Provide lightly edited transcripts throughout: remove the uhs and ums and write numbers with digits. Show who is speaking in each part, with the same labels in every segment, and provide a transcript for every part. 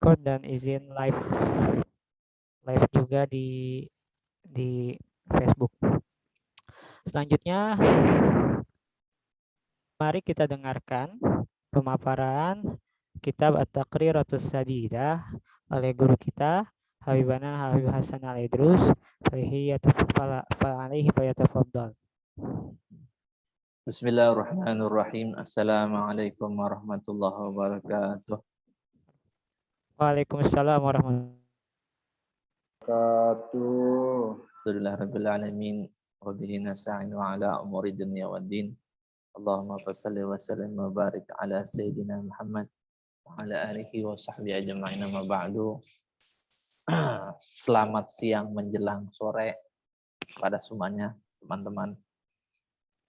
Speaker 1: record dan izin live juga di Facebook. Selanjutnya, mari kita dengarkan pemaparan kitab At-Taqriratus Sadidah oleh guru kita Habibana Habib Hasan Al-Idrus. Fa'alaihi falyatafaddal.
Speaker 2: Bismillahirrahmanirrahim. Assalamualaikum warahmatullahi wabarakatuh.
Speaker 1: Waalaikumsalam warahmatullahi
Speaker 3: wabarakatuh.
Speaker 2: Alhamdulillah rabbil alamin wa bihi nasta'inu ala umuri dunya waddin. Allahumma shalli wa sallim wa barik ala sayyidina Muhammad wa ala alihi wa sahbihi ajma'in, ma ba'du. Selamat siang menjelang sore pada semuanya, teman-teman.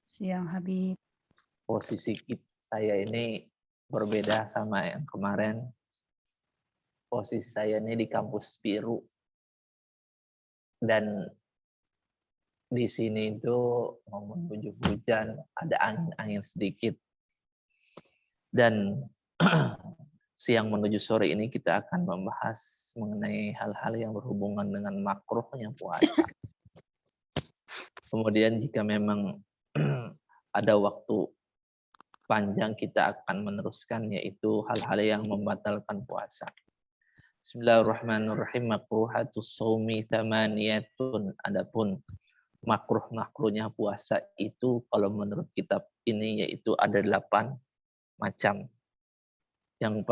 Speaker 4: Siang Habib.
Speaker 2: Posisi saya ini berbeda sama yang kemarin. Posisi saya ini di kampus biru. Dan di sini itu mau menuju hujan, ada angin sedikit. Dan siang menuju sore ini kita akan membahas mengenai hal-hal yang berhubungan dengan makruhnya puasa. Kemudian jika memang ada waktu panjang kita akan meneruskan, yaitu hal-hal yang membatalkan puasa. Bismillahirrahmanirrahim. Makruhatus shaumi thamaniyatun. Adapun makruh-makruhnya puasa itu kalau menurut kitab ini yaitu ada 8 macam. Yang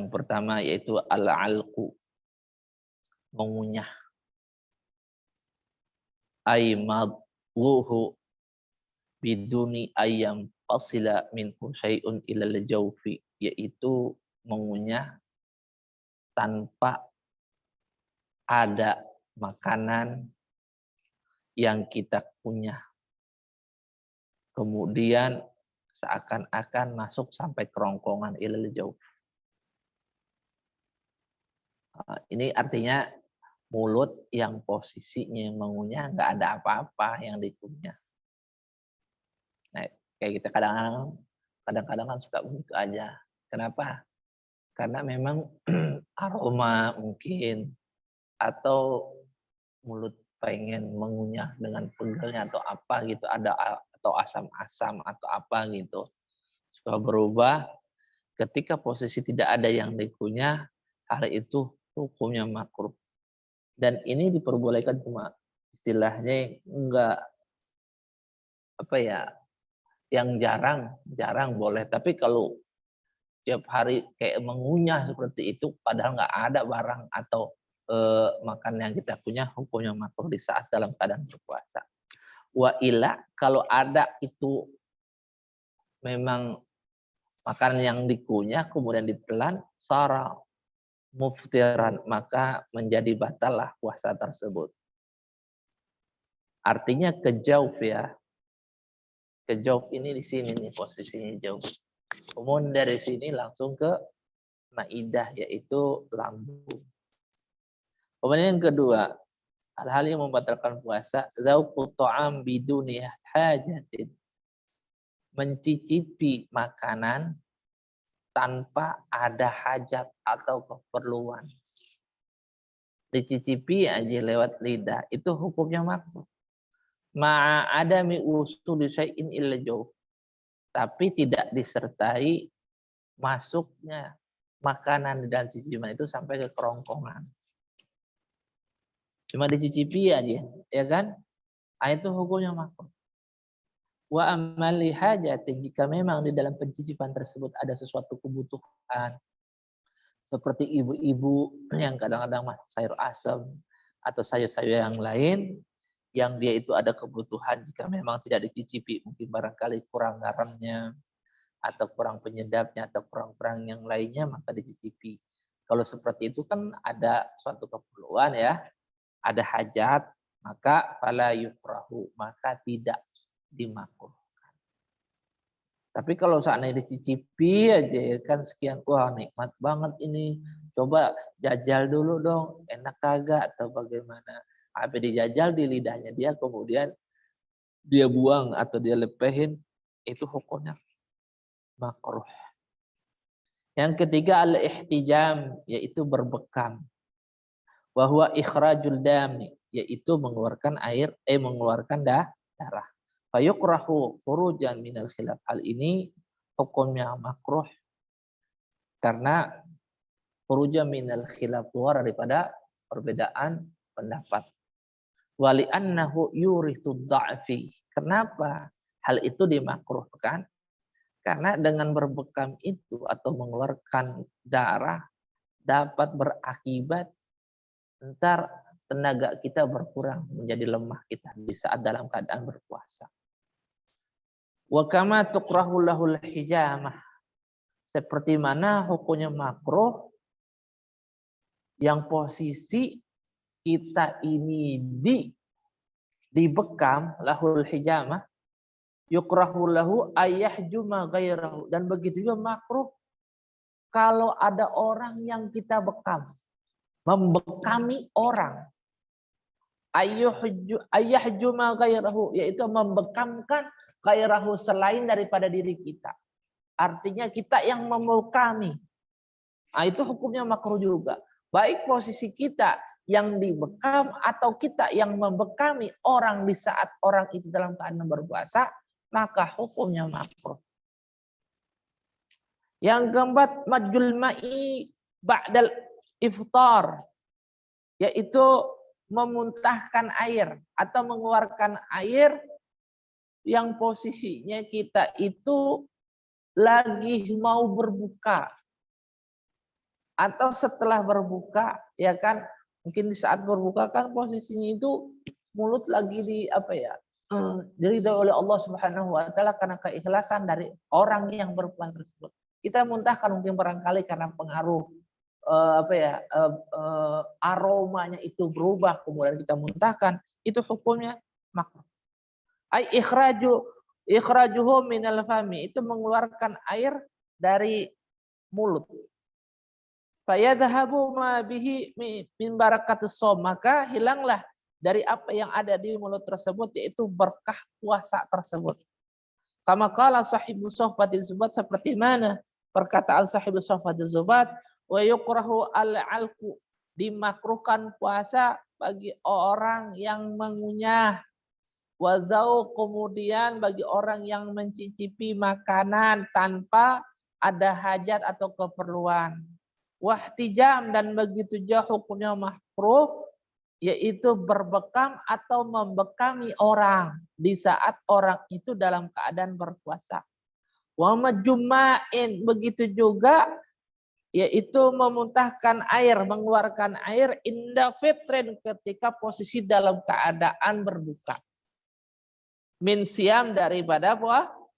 Speaker 2: pertama yaitu al-alqu, mengunyah. Ay madghuhu biduni ayyam fasila minhu syai'un ilal jawfi, yaitu mengunyah tanpa ada makanan yang kita kunyah. Kemudian seakan-akan masuk sampai kerongkongan ilal jawf. Ini artinya mulut yang posisinya yang mengunyah nggak ada apa-apa yang dikunyah. Nah, kayak kita kadang-kadang kan suka begitu aja. Kenapa? Karena memang aroma mungkin, atau mulut pengen mengunyah dengan pegelnya atau apa gitu, ada atau asam-asam atau apa gitu. Suka berubah ketika posisi tidak ada yang dikunyah, hal itu hukumnya makruh. Dan ini diperbolehkan, cuma istilahnya enggak apa ya, yang jarang boleh. Tapi kalau tiap hari kayak mengunyah seperti itu padahal nggak ada barang atau makan yang kita punya, hukumnya makruh di saat dalam keadaan berpuasa. Wa ila, kalau ada itu memang makanan yang dikunyah kemudian ditelan, sara muftiran, maka menjadi batallah puasa tersebut. Artinya kejauf ya. Kejauf ini di sini nih posisinya jauh. Kemudian dari sini langsung ke maidah, yaitu lambung. Kemudian yang kedua, hal-hal yang membatalkan puasa, zauqu ta'am biduni hajatin. Mencicipi makanan tanpa ada hajat atau keperluan. Dicicipi aja lewat lidah, itu hukumnya makruh. Ma'adami usuli syai'in illa jauh. Tapi tidak disertai masuknya makanan dan cicipan itu sampai ke kerongkongan. Cuma dicicipi aja, ya kan? Itu hukumnya makruh. Wa amali hajati, jika memang di dalam pencicipan tersebut ada sesuatu kebutuhan, seperti ibu-ibu yang kadang-kadang masak sayur asam atau sayur-sayur yang lain, yang dia itu ada kebutuhan, jika memang tidak dicicipi, mungkin barangkali kurang garamnya, atau kurang penyedapnya, atau kurang-kurang yang lainnya, maka dicicipi. Kalau seperti itu kan ada suatu keperluan ya, ada hajat, maka fala yukrahu, maka tidak dimakruhkan. Tapi kalau seandainya dicicipi aja kan sekian, wah nikmat banget ini, coba jajal dulu dong, enak kagak atau bagaimana. Apa dijajal di lidahnya dia, kemudian dia buang atau dia lepehin, itu hukumnya makruh. Yang ketiga al-ihtijam, yaitu berbekam. Wa huwa ikhrajul dam, yaitu mengeluarkan air, mengeluarkan darah. Fa yukrahu khurujan minal khilaf. Hal ini hukumnya makruh karena khurujan minal khilaf, keluar daripada perbedaan pendapat. Wali annahu yurithu dha'fi. Kenapa hal itu dimakruhkan? Karena dengan berbekam itu atau mengeluarkan darah dapat berakibat ntar tenaga kita berkurang, menjadi lemah kita di saat dalam keadaan berpuasa. Wa kama tukrahu lahul hijamah. Seperti mana hukumnya makruh yang posisi kita ini dibekam, lahul hijamah, yukrahu lahu ayyahjuma ghairahu, dan begitu juga makruh kalau ada orang yang kita bekam, membekami orang. Ayyahjuma ghairahu, yaitu membekamkan ghairahu, selain daripada diri kita. Artinya kita yang membekami. Nah, itu hukumnya makruh juga. Baik posisi kita yang dibekam atau kita yang membekami orang di saat orang itu dalam keadaan berpuasa, maka hukumnya makruh. Yang keempat, majul ma'i ba'dal iftar, yaitu memuntahkan air atau mengeluarkan air yang posisinya kita itu lagi mau berbuka atau setelah berbuka, ya kan? Mungkin di saat berbuka kan posisinya itu mulut lagi diridhoi oleh Allah Subhanahu wa taala karena keikhlasan dari orang yang berpuasa tersebut. Kita muntahkan mungkin barangkali karena pengaruh aromanya itu berubah, kemudian kita muntahkan, itu hukumnya makruh. Ai ikhrajuhu minal fami, itu mengeluarkan air dari mulut. Fayadhabu ma bihi min barakatis shaum, maka hilanglah dari apa yang ada di mulut tersebut, yaitu berkah puasa tersebut. Kama qala sahibu Suhbatil Zubat, seperti mana perkataan sahibu Suhbatil Zubat, wa yukrahu al-alqu, dimakruhkan puasa bagi orang yang mengunyah, wa dzauq, kemudian bagi orang yang mencicipi makanan tanpa ada hajat atau keperluan. Wahtijam, dan begitu jauh hukumnya makruh, yaitu berbekam atau membekami orang di saat orang itu dalam keadaan berpuasa. Wa majma'in, begitu juga yaitu memuntahkan air, mengeluarkan air inda fitrin, ketika posisi dalam keadaan berbuka. Min siam, daripada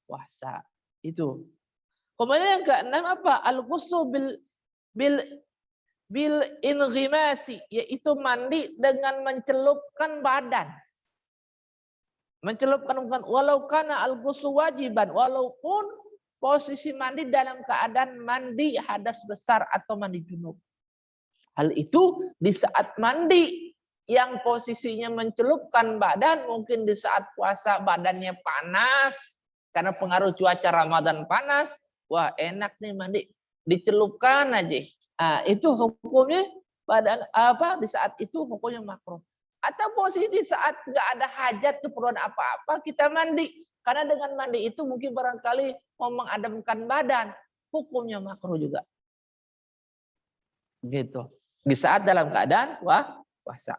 Speaker 2: puasa. Itu. Kemudian yang keenam apa? Al-ghuslu bil inghimasi, yaitu mandi dengan mencelupkan badan. Mencelupkan bukan, walau kana al-ghuslu wajiban, walaupun posisi mandi dalam keadaan mandi hadas besar atau mandi junub. Hal itu di saat mandi yang posisinya mencelupkan badan, mungkin di saat puasa badannya panas karena pengaruh cuaca Ramadan panas, wah enak nih mandi, dicelupkan aja. Nah, itu hukumnya di saat itu hukumnya makruh. Atau posisi di saat nggak ada hajat keperluan apa-apa kita mandi, karena dengan mandi itu mungkin barangkali mau mengademkan badan, hukumnya makruh juga. Gitu. Di saat dalam keadaan puasa.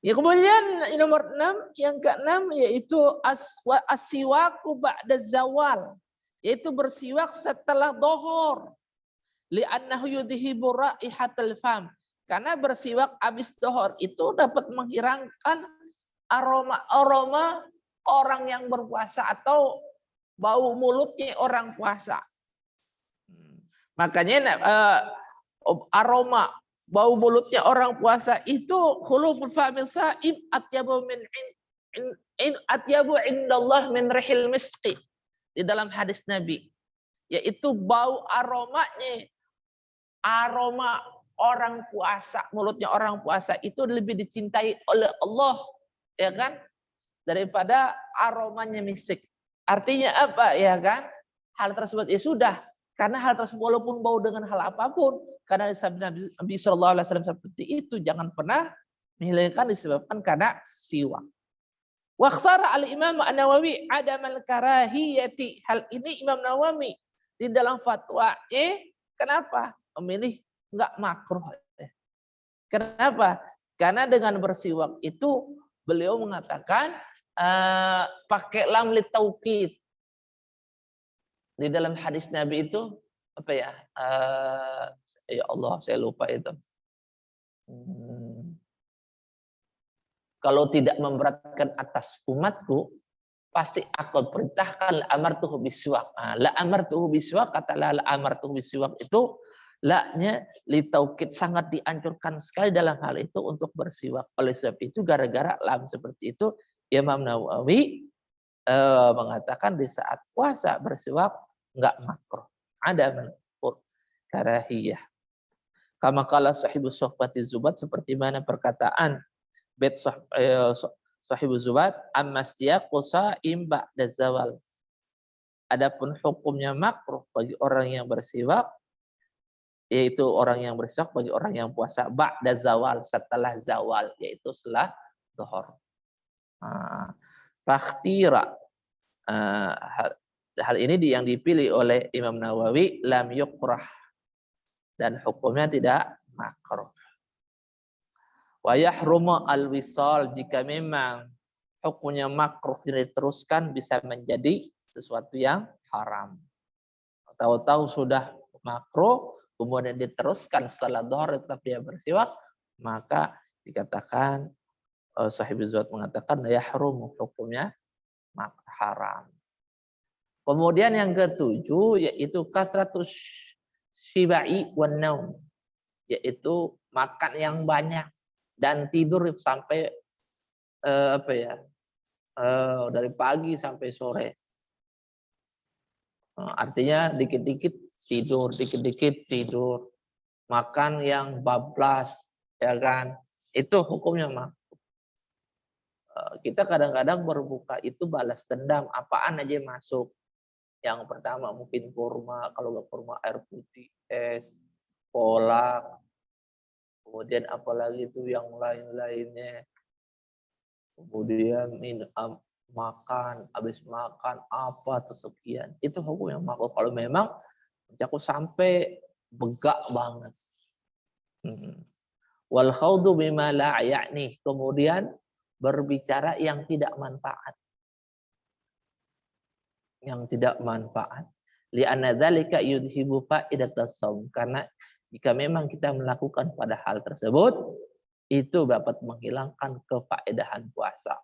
Speaker 2: Ya, kemudian nomor 6, yang ke-6 yaitu as-siwaku ba'da zawal, yaitu bersiwak setelah dohor. Li'annahu yudhibu raihatal fam, karena bersiwak habis dohor itu dapat menghilangkan aroma orang yang berpuasa atau bau mulutnya orang puasa. Makanya aroma bau mulutnya orang puasa itu khuluful famil sa'im atyabu indallah min rihil miski, di dalam hadis Nabi, yaitu bau aroma orang puasa, mulutnya orang puasa itu lebih dicintai oleh Allah, ya kan, daripada aromanya misik. Artinya apa, ya kan? hal tersebut ya sudah, karena hal tersebut walaupun bau dengan hal apapun, karena Nabi Shallallahu Alaihi Wasallam seperti itu, jangan pernah menghilangkan disebabkan karena siwak. Wakhtara al-Imam An-Nawawi adamal karahiyati. Hal ini Imam Nawawi di dalam fatwa kenapa memilih enggak makruh? Kenapa? Karena dengan bersiwak itu beliau mengatakan pakai lam li taukid. Di dalam hadis Nabi itu apa ya? Ya Allah, saya lupa itu. Kalau tidak memberatkan atas umatku, pasti aku perintahkan la amartuhu biswak. La amartuhu biswak, kata la amartuhu biswak itu la-nya li taukid, sangat dianjurkan sekali dalam hal itu untuk bersiwak. Oleh sebab itu gara-gara lam seperti itu Imam Nawawi mengatakan di saat puasa bersiwak enggak makruh. Ada makruh karahiyah. Kama qala sahibu suhbati Zubat, seperti mana perkataan bait sahibu Zubat, amastiyaqu sha'im ba'da zawal. Adapun hukumnya makruh bagi orang yang bersiwak, yaitu orang yang bersiwak bagi orang yang puasa ba'da zawal, setelah zawal, yaitu setelah zuhur. Fakhtira, hal ini yang dipilih oleh Imam Nawawi, lam yukrah, dan hukumnya tidak makruh. Wa yahrumu al-wisal, jika memang hukumnya makruh diteruskan bisa menjadi sesuatu yang haram. Tahu-tahu sudah makruh kemudian diteruskan setelah dhuhr tetap dia bersiwak, maka dikatakan Sahibul Zuhad mengatakan yahrumu, hukumnya haram. Kemudian yang ketujuh yaitu kasratus syibai wan naum, yaitu makan yang banyak dan tidur sampai dari pagi sampai sore. Artinya dikit-dikit tidur, makan yang bablas, ya kan? Itu hukumnya makruh. Kita kadang-kadang berbuka itu balas dendam, apaan aja masuk. Yang pertama mungkin kurma, kalau nggak kurma air putih, es, kolak, kemudian apalagi itu yang lain-lainnya. Kemudian makan, habis makan apa tersekian. Itu hukum yang makruh. Kalau memang aku sampai begak banget. Wal khawdu bima la ya'ni, kemudian berbicara yang tidak manfaat. Yang tidak manfaat. Li'anna dzalika yudhibu fa'idatas shaum, karena jika memang kita melakukan pada hal tersebut, itu dapat menghilangkan kefaedahan puasa.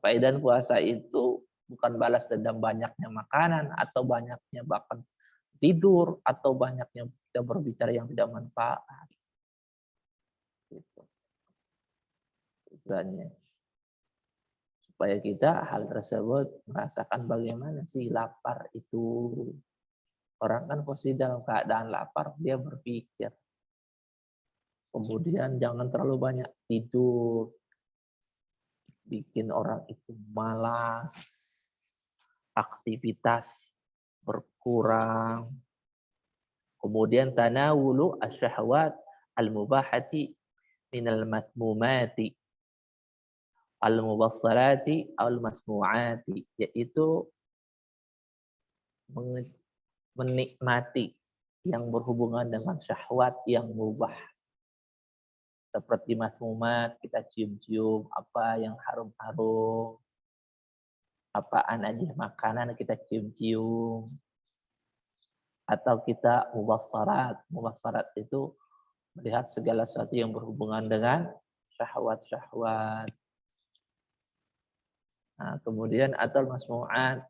Speaker 2: Faedah puasa itu bukan balas dendam banyaknya makanan, atau banyaknya bahkan tidur, atau banyaknya kita berbicara yang tidak manfaat. Gitu. Tujuannya supaya kita hal tersebut merasakan bagaimana sih lapar itu. Orang kan pasti dalam keadaan lapar dia berpikir. Kemudian jangan terlalu banyak tidur, bikin orang itu malas, aktivitas berkurang. Kemudian tanawulu asyahwat al-mubahati minal matmumati al-mubassarati al-masmu'ati, yaitu menikmati yang berhubungan dengan syahwat yang mubah. Seperti masmumat, kita cium-cium apa yang harum-harum, apaan aja makanan kita cium-cium. Atau kita mubassarat. Mubassarat itu melihat segala sesuatu yang berhubungan dengan syahwat-syahwat. Nah, kemudian atau masmu'at,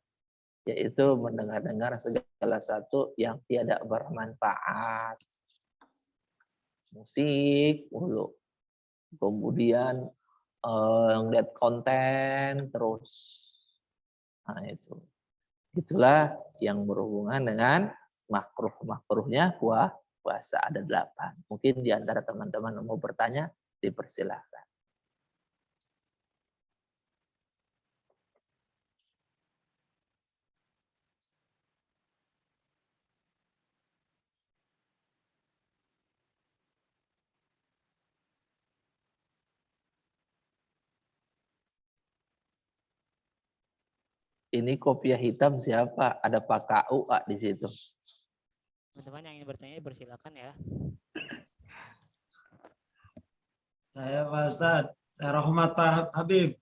Speaker 2: yaitu mendengar-dengar segala sesuatu yang tidak bermanfaat. Musik mulu. Kemudian ngeliat konten terus. Nah, itu. Itulah yang berhubungan dengan makruh-makruhnya puasa, ada 8. Mungkin di antara teman-teman mau bertanya, dipersilahkan. ini kopiah hitam siapa? Ada Pak KU di situ.
Speaker 1: Teman-teman yang ingin bertanya bersilakan ya.
Speaker 3: Saya Pak Ustadz, saya Rahmat Pak Habib.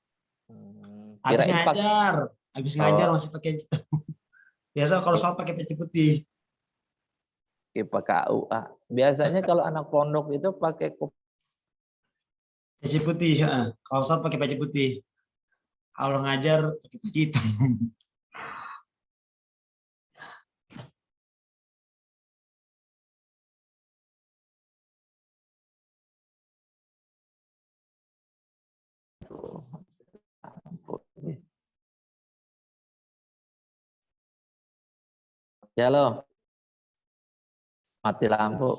Speaker 3: Habis
Speaker 2: Kirain Pak
Speaker 3: ngajar,
Speaker 2: Oh.
Speaker 3: masih pakai biasa kalau sholat pakai peci putih.
Speaker 2: Pak KU. Biasanya kalau anak pondok itu pakai
Speaker 3: Peci putih, ya. Kalau sholat pakai peci putih. Kalau ngajar pakai peci hitam.
Speaker 2: Ya loh. Mati lampu.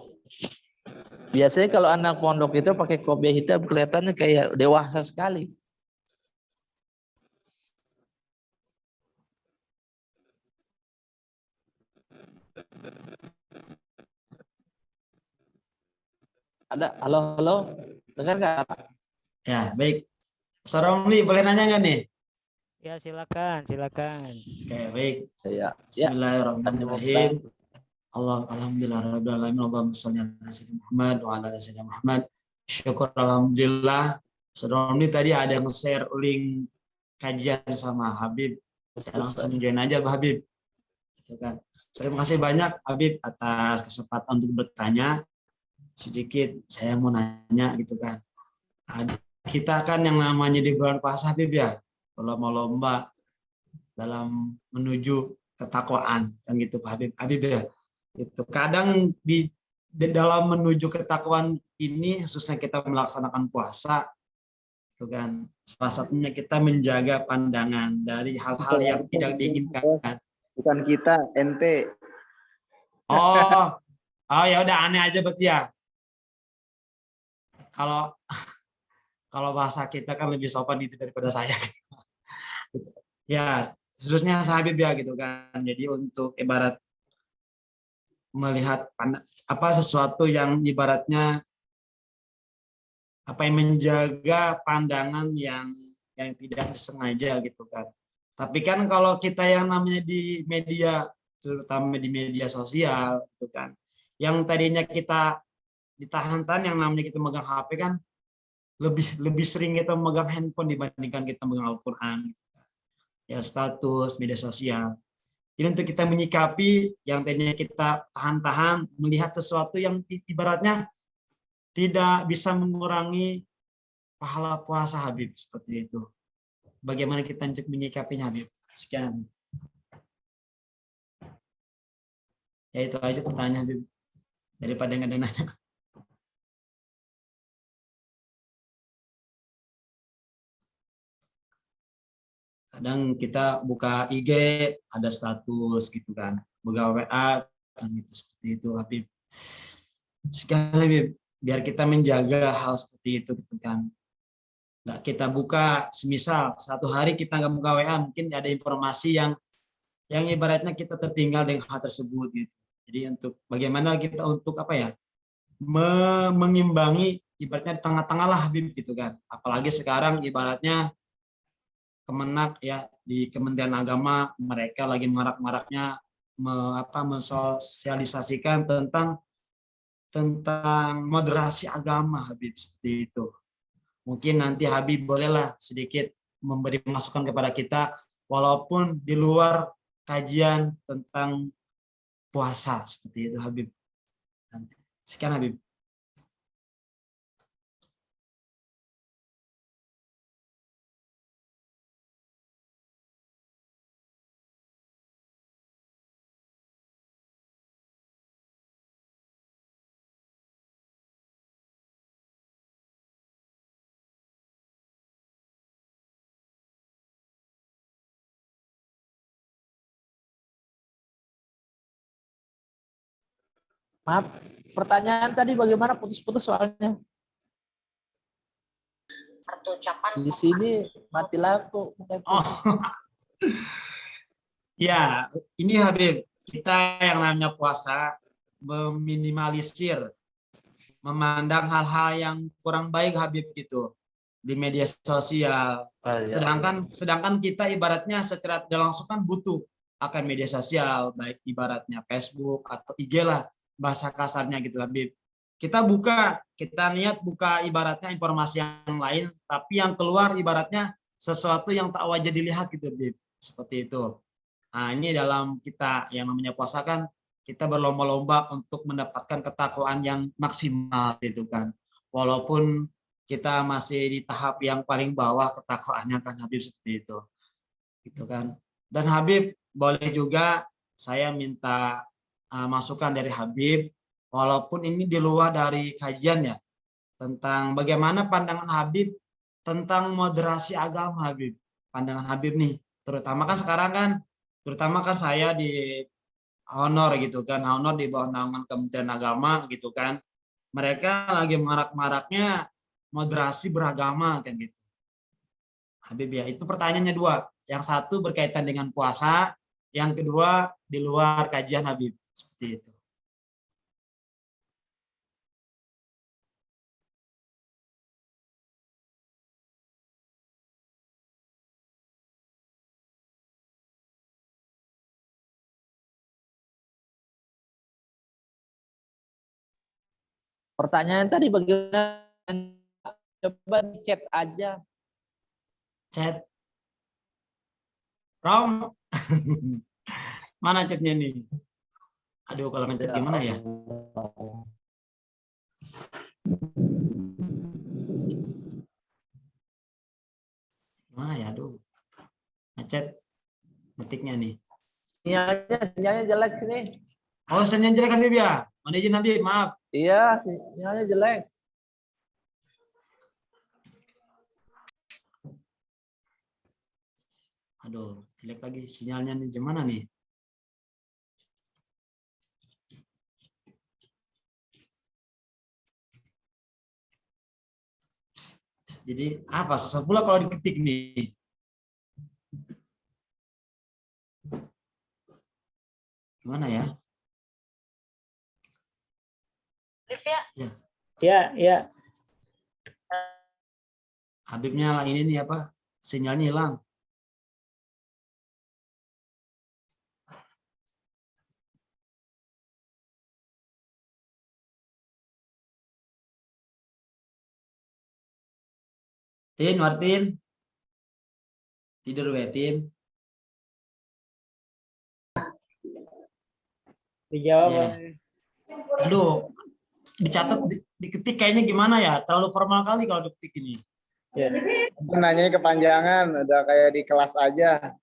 Speaker 2: Biasanya kalau anak pondok itu pakai kopiah hitam kelihatannya kayak dewasa sekali. Ada, halo, dengar nggak?
Speaker 3: Ya, baik. Ustaz Romli, boleh nanya nggak nih?
Speaker 1: Ya, silakan.
Speaker 3: Oke, baik.
Speaker 2: Ya.
Speaker 3: Bismillahirrahmanirrahim. Alhamdulillahirrahmanirrahim. Allahumma sholli ala sayyidina Muhammad wa ala ali sayyidina Muhammad. Syukur alhamdulillah. Ustaz Romli tadi ada yang share link kajian sama Habib. Saya langsung join aja Pak Habib. Gitu kan. Terima kasih banyak Habib atas kesempatan untuk bertanya. Sedikit saya mau nanya gitu kan. Kita kan yang namanya di bulan puasa Habib ya, berlomba-lomba dalam menuju ketakwaan kan gitu Pak Habib ya. Itu kadang di dalam menuju ketakwaan ini khususnya kita melaksanakan puasa itu kan salah satunya kita menjaga pandangan dari hal-hal yang tidak diinginkan.
Speaker 5: Bukan kita, ente.
Speaker 3: Oh ya udah aneh aja berarti ya. Kalau bahasa kita kan lebih sopan itu daripada saya. Ya, khususnya Habib ya gitu kan. Jadi untuk ibarat melihat sesuatu yang ibaratnya yang menjaga pandangan yang tidak disengaja gitu kan. Tapi kan kalau kita yang namanya di media, terutama di media sosial gitu kan, yang tadinya kita ditahan-tahan yang namanya kita megang HP kan lebih sering kita megang handphone dibandingkan kita megang Al-Quran. Ya status, media sosial. Jadi untuk kita menyikapi yang tadinya kita tahan-tahan, melihat sesuatu yang ibaratnya tidak bisa mengurangi pahala puasa Habib, seperti itu. Bagaimana kita untuk menyikapinya Habib? Sekian. Ya itu aja pertanyaan Habib. Daripada nggak ada nanya. Kadang kita buka IG ada status gitu kan, buka WA kan gitu seperti itu Habib. Sekian Habib, biar kita menjaga hal seperti itu gitu kan. Nggak kita buka, semisal satu hari kita nggak buka WA, mungkin ada informasi yang ibaratnya kita tertinggal dengan hal tersebut gitu. Jadi untuk bagaimana kita untuk mengimbangi ibaratnya di tengah-tengah lah Habib gitu kan. Apalagi sekarang ibaratnya Kemenak ya di Kementerian Agama mereka lagi marak-maraknya mensosialisasikan tentang moderasi agama Habib seperti itu. Mungkin nanti Habib bolehlah sedikit memberi masukan kepada kita walaupun di luar kajian tentang puasa seperti itu Habib. Nanti. Sekian Habib.
Speaker 2: Maaf, pertanyaan tadi bagaimana putus-putus soalnya? Di sini mati lampu.
Speaker 3: Oh. Ya, ini Habib, kita yang namanya puasa meminimalisir, memandang hal-hal yang kurang baik Habib gitu. di media sosial.
Speaker 2: Oh, iya.
Speaker 3: Sedangkan kita ibaratnya secara tidak langsung kan butuh akan media sosial, baik ibaratnya Facebook atau IG lah, bahasa kasarnya gitu Habib. Kita niat buka ibaratnya informasi yang lain, tapi yang keluar ibaratnya sesuatu yang tak wajar dilihat gitu Habib. Seperti itu. Nah, ini dalam kita yang namanya puasa kan, kita berlomba-lomba untuk mendapatkan ketakwaan yang maksimal gitu kan. Walaupun kita masih di tahap yang paling bawah ketakwaannya kan Habib, seperti itu. Gitu kan. Dan Habib, boleh juga saya minta masukan dari Habib, walaupun ini di luar dari kajian ya, tentang bagaimana pandangan Habib tentang moderasi agama Habib. Pandangan Habib nih, terutama kan saya di honor gitu kan, honor di bawah naungan Kementerian Agama gitu kan. Mereka lagi marak-maraknya moderasi beragama kan gitu. Habib ya, itu pertanyaannya dua. Yang satu berkaitan dengan puasa, yang kedua di luar kajian Habib. Seperti itu.
Speaker 2: Pertanyaan tadi bagaimana? Coba di chat aja.
Speaker 3: Chat. Rom. Mana chatnya nih? Aduh, kalau ngechat gimana ya? Gimana ya? Aduh. Ngechat ngetiknya nih.
Speaker 2: Sinyalnya jelek sini.
Speaker 3: Oh, sinyalnya jelek Habib ya? Mohon izin Habib, maaf.
Speaker 2: Iya, sinyalnya jelek.
Speaker 3: Aduh, jelek lagi sinyalnya nih. Gimana nih? Jadi apa? Susah pula kalau diketik nih. Gimana ya? Ya.
Speaker 1: Ya.
Speaker 3: Habibnya lah ini nih apa? Sinyalnya hilang. Martin. Tidur Tin.
Speaker 1: Dijawab.
Speaker 3: Ya. Aduh, dicatat, diketik kayaknya gimana ya? Terlalu formal kali kalau diketik ini.
Speaker 1: Ya.
Speaker 5: Nanyanya kepanjangan, udah kayak di kelas aja.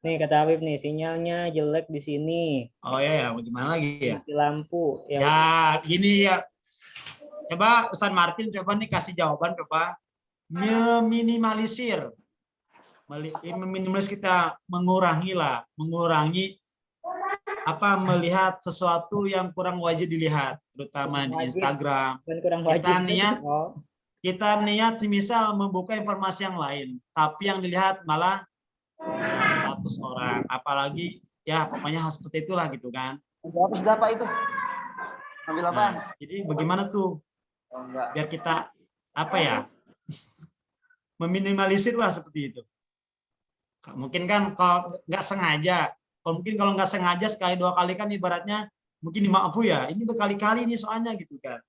Speaker 1: Nih kata Habib nih, sinyalnya jelek di sini.
Speaker 3: Oh ya, gimana lagi ya?
Speaker 1: Mati lampu.
Speaker 3: Ya, gini ya. Coba Ustaz Martin coba nih kasih jawaban, coba. Meminimalisir kita mengurangi melihat sesuatu yang kurang wajib dilihat, terutama di Instagram. Kita niat semisal membuka informasi yang lain, tapi yang dilihat malah status orang, apalagi ya pokoknya hal seperti itulah gitu kan.
Speaker 5: Sudah Pak itu. Ambil apa?
Speaker 3: Nah, jadi bagaimana tuh biar kita meminimalisir lah seperti itu. Mungkin kan kalau nggak sengaja, kalau nggak sengaja sekali dua kali kan ibaratnya mungkin dimaafu ya. Ini berkali-kali nih soalnya gitu kan.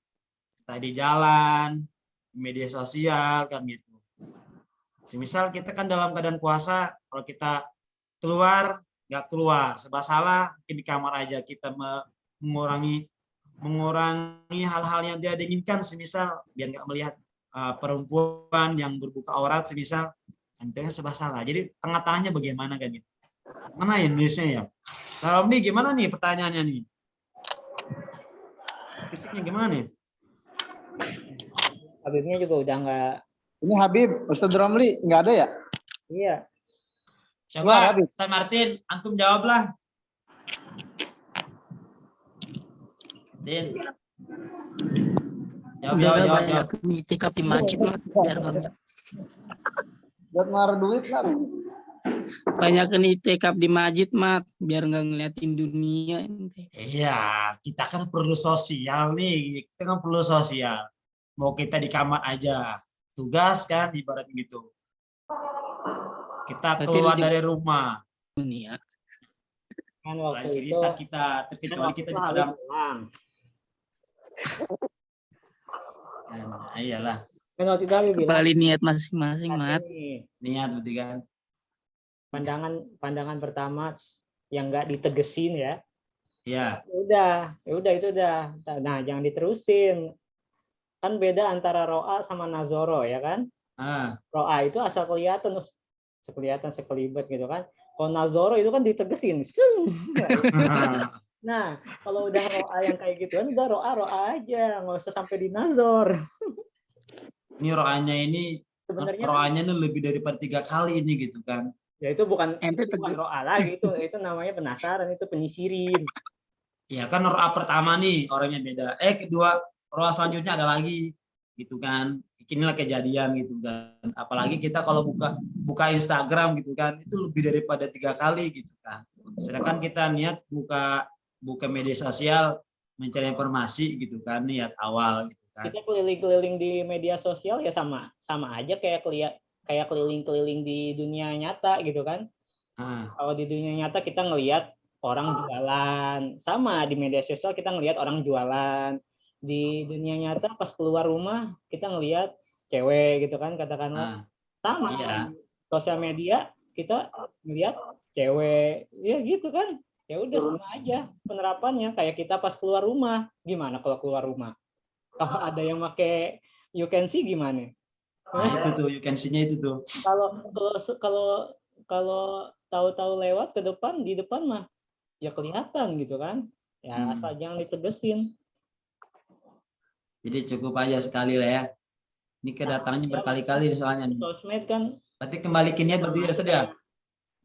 Speaker 3: Kita di jalan, media sosial kan gitu. Semisal kita kan dalam keadaan puasa, kalau kita keluar nggak keluar, serba salah, mungkin di kamar aja kita mengurangi hal-hal yang tidak diinginkan, semisal biar nggak melihat perempuan yang berbuka aurat, semisal intinya serba salah. Jadi tengah-tengahnya bagaimana kan gitu. Mana Indonesia ya? Salam nih, gimana nih pertanyaannya nih? Titiknya gimana nih?
Speaker 1: Habibnya juga udah nggak.
Speaker 5: Ini Habib, Ustadz Romli nggak ada ya?
Speaker 1: Iya.
Speaker 3: Coba Ustaz Martin, antum jawablah. Din. Jawab.
Speaker 6: Itikaf di masjid mah biar enggak.
Speaker 5: Buat naruh duit kan?
Speaker 6: Banyakan itikaf di masjid mah biar enggak ngeliatin dunia.
Speaker 3: Iya, kita kan perlu sosial nih. Kita kan perlu sosial. Mau kita di kamar aja, tugas kan, ibarat gitu. Kita
Speaker 6: Berarti
Speaker 3: keluar
Speaker 6: lu
Speaker 3: dari rumah,
Speaker 6: dunia.
Speaker 1: Kan
Speaker 3: lain
Speaker 1: waktu itu
Speaker 3: cerita kita, terkecuali kita di padang. Nah, iyalah,
Speaker 1: Kan waktu itu Habib bilang,
Speaker 6: Kembali niat masing-masing, Mat.
Speaker 1: ini
Speaker 3: niat berarti kan.
Speaker 1: pandangan pertama yang nggak ditegesin ya.
Speaker 3: Ya,
Speaker 1: Ya udah itu udah. Nah, jangan diterusin. Kan beda antara ro'a sama nazoro ya kan?
Speaker 3: ah,
Speaker 1: Ro'a itu asal kelihatan, sekelibet gitu kan. Kalau nazoro itu kan ditegesin. Sung. Nah, kalau udah ro'a yang kayak gitu kan udah ro'a aja, nggak usah sampai di nazor.
Speaker 3: ini rohanya ini,
Speaker 1: Sebenarnya
Speaker 3: rohanya ini lebih daripada 3 kali ini gitu kan.
Speaker 1: ya itu bukan
Speaker 6: Ente
Speaker 1: ro'a lagi, itu namanya penasaran, itu penyisirin.
Speaker 3: Ya kan roh pertama nih orangnya beda. Kedua roh selanjutnya ada lagi gitu kan. Inilah kejadian gitu kan. Apalagi kita kalau buka Instagram gitu kan, itu lebih daripada 3 kali gitu kan. Sedangkan kita niat buka media sosial mencari informasi gitu kan, niat awal gitu kan.
Speaker 1: Kita keliling-keliling di media sosial ya sama aja kayak keliling-keliling di dunia nyata gitu kan. Kalau di dunia nyata kita ngelihat orang jualan, sama di media sosial kita ngelihat orang jualan. Di dunia nyata pas keluar rumah kita ngelihat cewek gitu kan, katakanlah. Sama
Speaker 3: Iya.
Speaker 1: di sosial media kita ngelihat cewek, ya gitu kan. Ya udah sama aja penerapannya, kayak kita pas keluar rumah. Gimana kalau keluar rumah? Kalau ada yang pakai you can see gimana?
Speaker 3: Nah, itu tuh you can see-nya itu tuh.
Speaker 1: Kalau tahu-tahu lewat ke depan, di depan mah ya kelihatan gitu kan. Ya asal jangan ditegesin.
Speaker 3: Jadi cukup aja sekali lah ya. Ini kedatangannya berkali-kali soalnya nih.
Speaker 1: Sosmed kan
Speaker 3: Berarti kembali ke niat berarti ya sudah.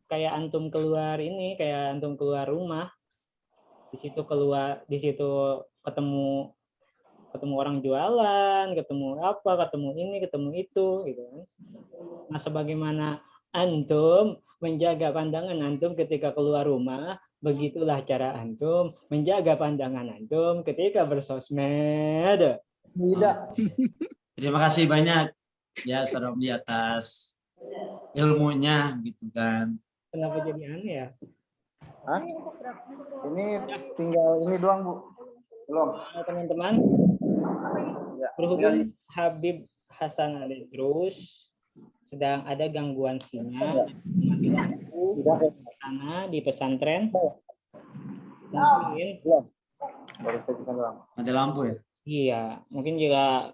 Speaker 1: kayak antum keluar rumah, di situ ketemu orang jualan, ketemu ini, ketemu itu gitu kan. Nah, sebagaimana antum menjaga pandangan antum ketika keluar rumah, begitulah cara antum menjaga pandangan antum ketika bersosmed.
Speaker 5: Tidak.
Speaker 3: Terima kasih banyak ya Saudara di atas ilmunya gitu kan.
Speaker 1: Kenapa jadi aneh ya?
Speaker 5: Hah? Ini tinggal ini doang, Bu. Belum.
Speaker 1: Nah, teman-teman,
Speaker 5: Ya.
Speaker 1: berhubung Habib Hasan Ali terus sedang ada gangguan sinyal, mati lampu sana di pesantren. Mungkin
Speaker 5: Belum. Baru saya bisa doang.
Speaker 3: Mati lampu ya.
Speaker 1: iya, mungkin jika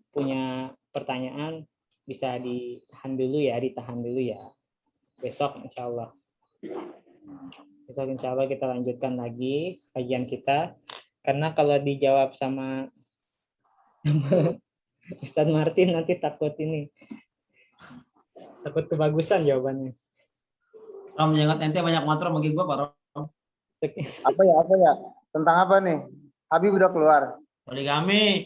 Speaker 1: punya pertanyaan bisa ditahan dulu ya. Besok insya Allah kita lanjutkan lagi kajian kita, karena kalau dijawab sama Ustadz Martin nanti takut kebagusan jawabannya.
Speaker 3: Rom, jangan ente banyak motor bagi gua Pak Rom.
Speaker 5: Apa ya? Tentang apa nih? Habib udah keluar.
Speaker 3: Poligami.